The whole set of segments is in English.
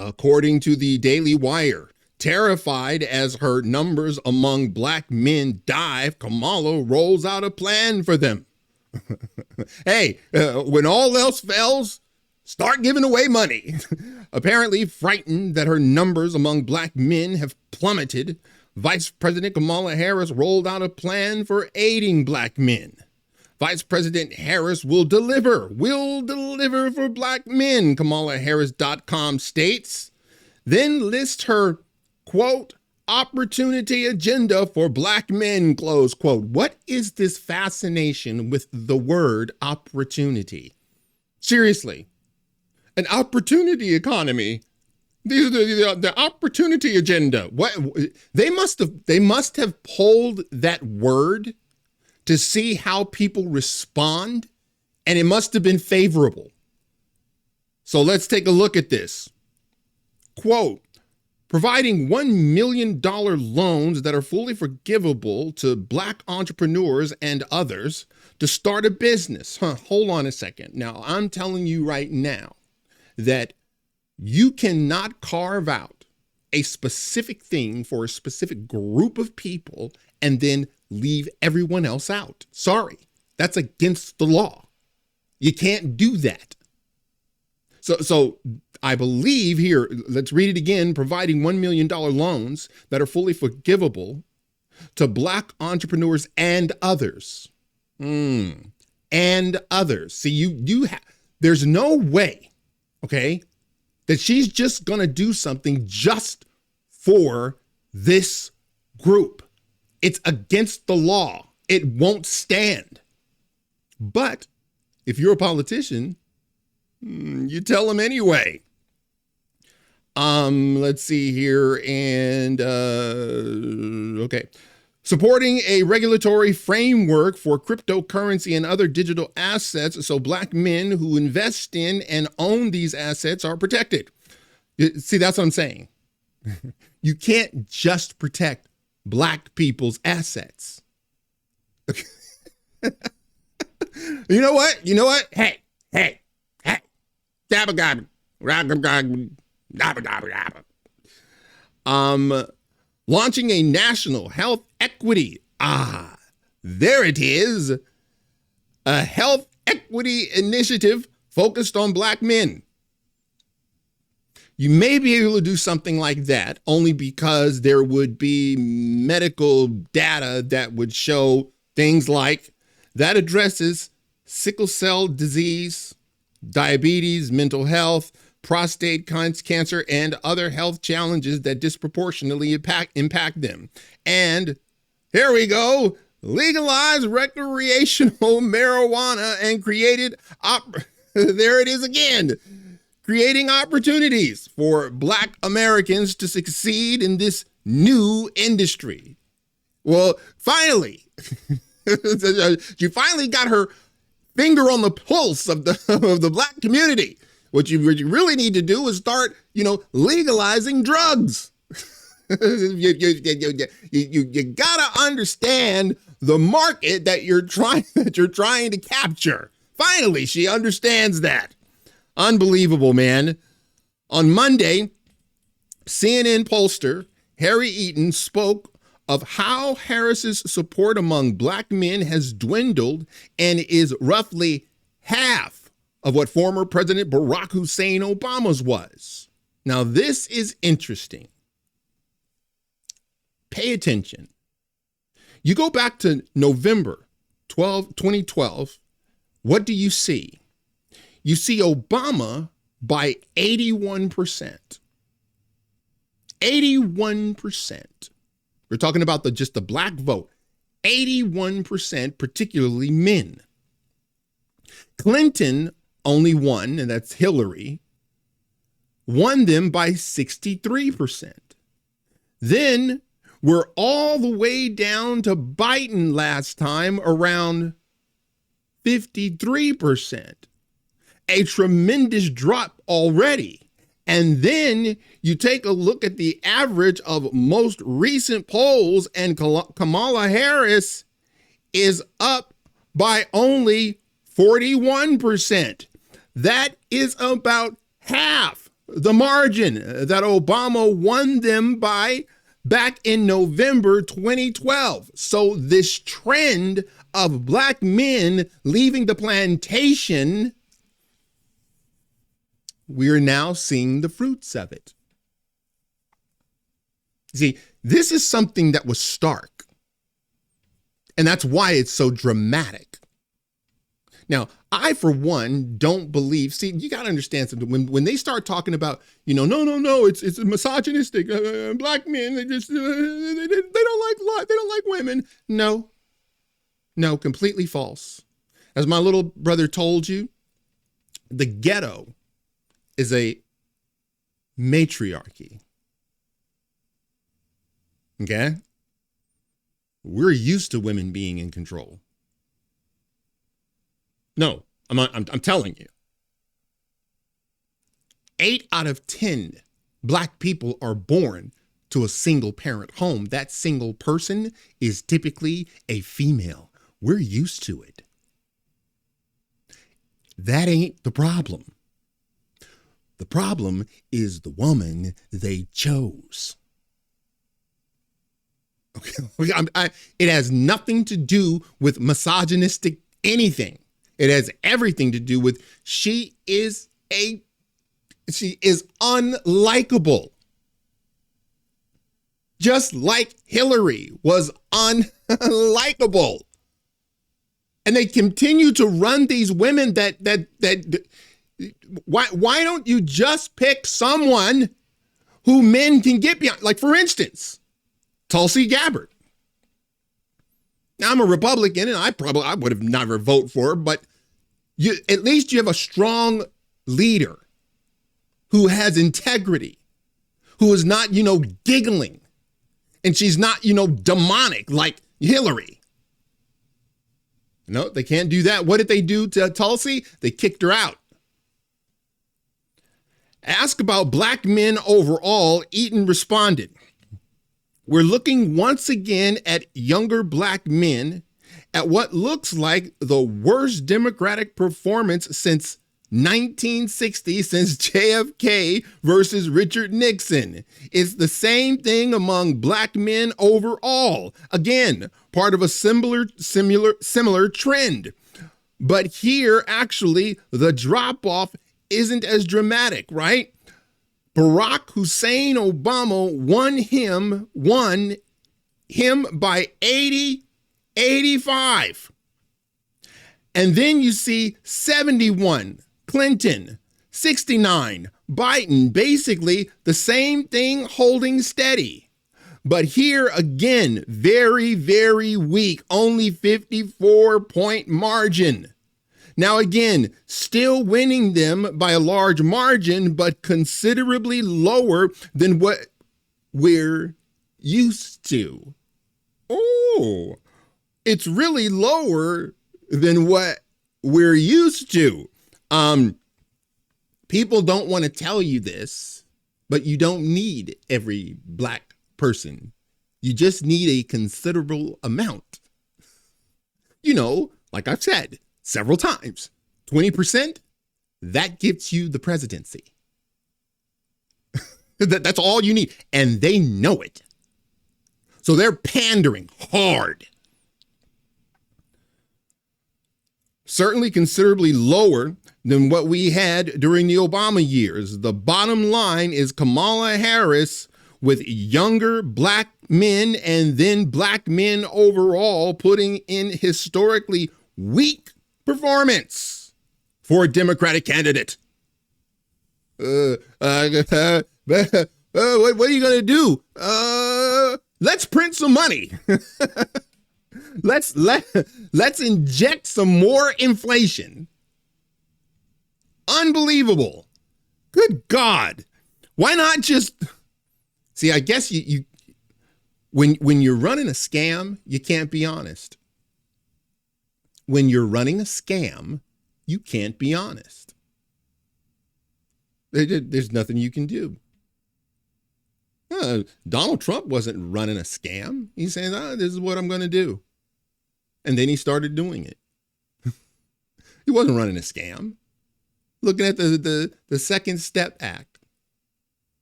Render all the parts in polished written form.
According to the Daily Wire, terrified as her numbers among black men dive, Kamala rolls out a plan for them. Hey, when all else fails, start giving away money. Apparently frightened that her numbers among black men have plummeted, Vice President Kamala Harris rolled out a plan for aiding black men. Vice President Harris will deliver for black men, KamalaHarris.com states. Then lists her, quote, opportunity agenda for black men, close quote. What is this fascination with the word opportunity? Seriously, an opportunity economy. These are the opportunity agenda. What they must have pulled that word to see how people respond, and it must have been favorable. So let's take a look at this. Quote, providing $1 million loans that are fully forgivable to black entrepreneurs and others to start a business. Hold on a second. Now, I'm telling you right now that you cannot carve out a specific thing for a specific group of people and then leave everyone else out. Sorry, that's against the law. You can't do that. So I believe here, let's read it again, providing $1 million loans that are fully forgivable to black entrepreneurs and others. And others. See, there's no way, okay, that she's just gonna do something just for this group. It's against the law. It won't stand. But if you're a politician, you tell them anyway. Let's see here. And, okay. Supporting a regulatory framework for cryptocurrency and other digital assets so black men who invest in and own these assets are protected. See, that's what I'm saying. You can't just protect black people's assets. You know what? Hey. Launching a national health equity. There it is. A health equity initiative focused on black men. You may be able to do something like that only because there would be medical data that would show things like that addresses sickle cell disease, diabetes, mental health, prostate cancer, and other health challenges that disproportionately impact them. And here we go, legalized recreational marijuana and created, there it is again, creating opportunities for black Americans to succeed in this new industry. Well, finally, you finally got her finger on the pulse of the black community. What you really need to do is start, legalizing drugs. You gotta understand the market that you're trying to capture. Finally, she understands that. Unbelievable, man. On Monday, CNN pollster Harry Eaton spoke of how Harris's support among black men has dwindled and is roughly half of what former President Barack Hussein Obama's was. Now, this is interesting. Pay attention. You go back to November 2012, what do you see? You see Obama by 81%. 81%. We're talking about just the black vote. 81%, particularly men. Clinton only won, and that's Hillary, won them by 63%. Then we're all the way down to Biden last time, around 53%. A tremendous drop already. And then you take a look at the average of most recent polls, and Kamala Harris is up by only 41%. That is about half the margin that Obama won them by back in November 2012. So this trend of black men leaving the plantation, we're now seeing the fruits of it. See, this is something that was stark, and that's why it's so dramatic. Now, I, for one, don't believe, see, you got to understand something. When they start talking about, no, it's misogynistic. Black men, they don't like women. No, completely false. As my little brother told you, the ghetto is a matriarchy. Okay? We're used to women being in control. No, I'm telling you. 8 out of 10 black people are born to a single parent home. That single person is typically a female. We're used to it. That ain't the problem. The problem is the woman they chose. Okay, it has nothing to do with misogynistic anything. It has everything to do with she is unlikable. Just like Hillary was unlikable. And they continue to run these women why don't you just pick someone who men can get behind? Like, for instance, Tulsi Gabbard. Now, I'm a Republican, and I would have never voted for her, but at least you have a strong leader who has integrity, who is not, giggling, and she's not, demonic like Hillary. No, they can't do that. What did they do to Tulsi? They kicked her out. Ask about black men overall, Eaton responded, "We're looking once again at younger black men at what looks like the worst Democratic performance since 1960, since JFK versus Richard Nixon. It's the same thing among black men overall. Again, part of a similar trend. But here, actually, the drop-off isn't as dramatic, right? Barack Hussein Obama won him by 85. And then you see 71, Clinton, 69, Biden, basically the same thing holding steady. But here again, very, very weak, only 54-point margin. Now again, still winning them by a large margin, but considerably lower than what we're used to. Oh, it's really lower than what we're used to. People don't want to tell you this, but you don't need every black person. You just need a considerable amount. Like I've said several times, 20%, that gets you the presidency. That's all you need. And they know it. So they're pandering hard. Certainly considerably lower than what we had during the Obama years. The bottom line is Kamala Harris with younger black men and then black men overall putting in historically weak performance for a Democratic candidate. What are you going to do? Let's print some money. Let's inject some more inflation. Unbelievable. Good God. Why not just see, I guess you when you're running a scam, you can't be honest. When you're running a scam, you can't be honest. There's nothing you can do. Donald Trump wasn't running a scam. He's saying, this is what I'm going to do. And then he started doing it. He wasn't running a scam. Looking at the Second Step Act.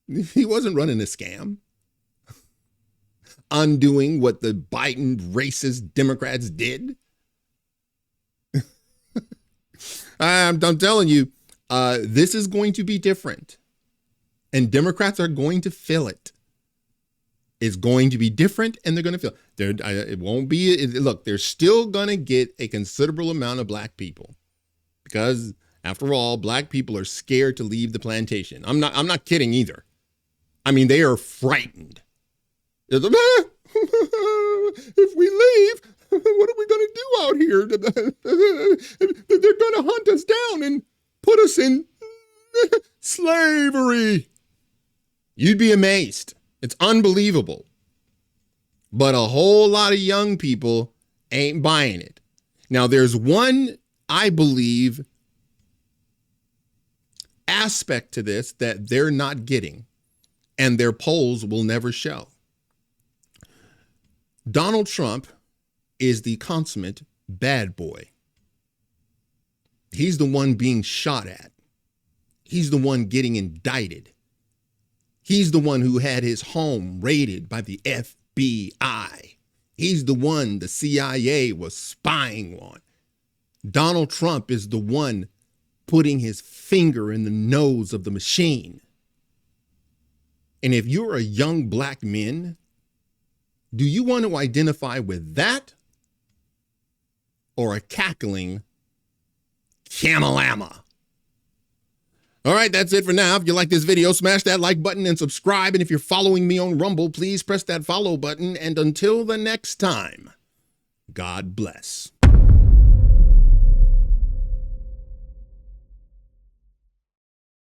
He wasn't running a scam, undoing what the Biden racist Democrats did. I'm telling you, this is going to be different. And Democrats are going to feel it. It's going to be different, and they're going to feel it. It won't be. Look, they're still going to get a considerable amount of black people because, after all, black people are scared to leave the plantation. I'm not kidding either. I mean, they are frightened. If we leave, what are we going to do out here? They're going to hunt us down and put us in slavery. You'd be amazed. It's unbelievable. But a whole lot of young people ain't buying it. Now, there's one, I believe, aspect to this that they're not getting, and their polls will never show. Donald Trump is the consummate bad boy. He's the one being shot at. He's the one getting indicted. He's the one who had his home raided by the FBI. He's the one the CIA was spying on. Donald Trump is the one putting his finger in the nose of the machine. And if you're a young black man, do you want to identify with that or a cackling KAMALA? All right, that's it for now. If you like this video, smash that like button and subscribe. And if you're following me on Rumble, please press that follow button. And until the next time, God bless.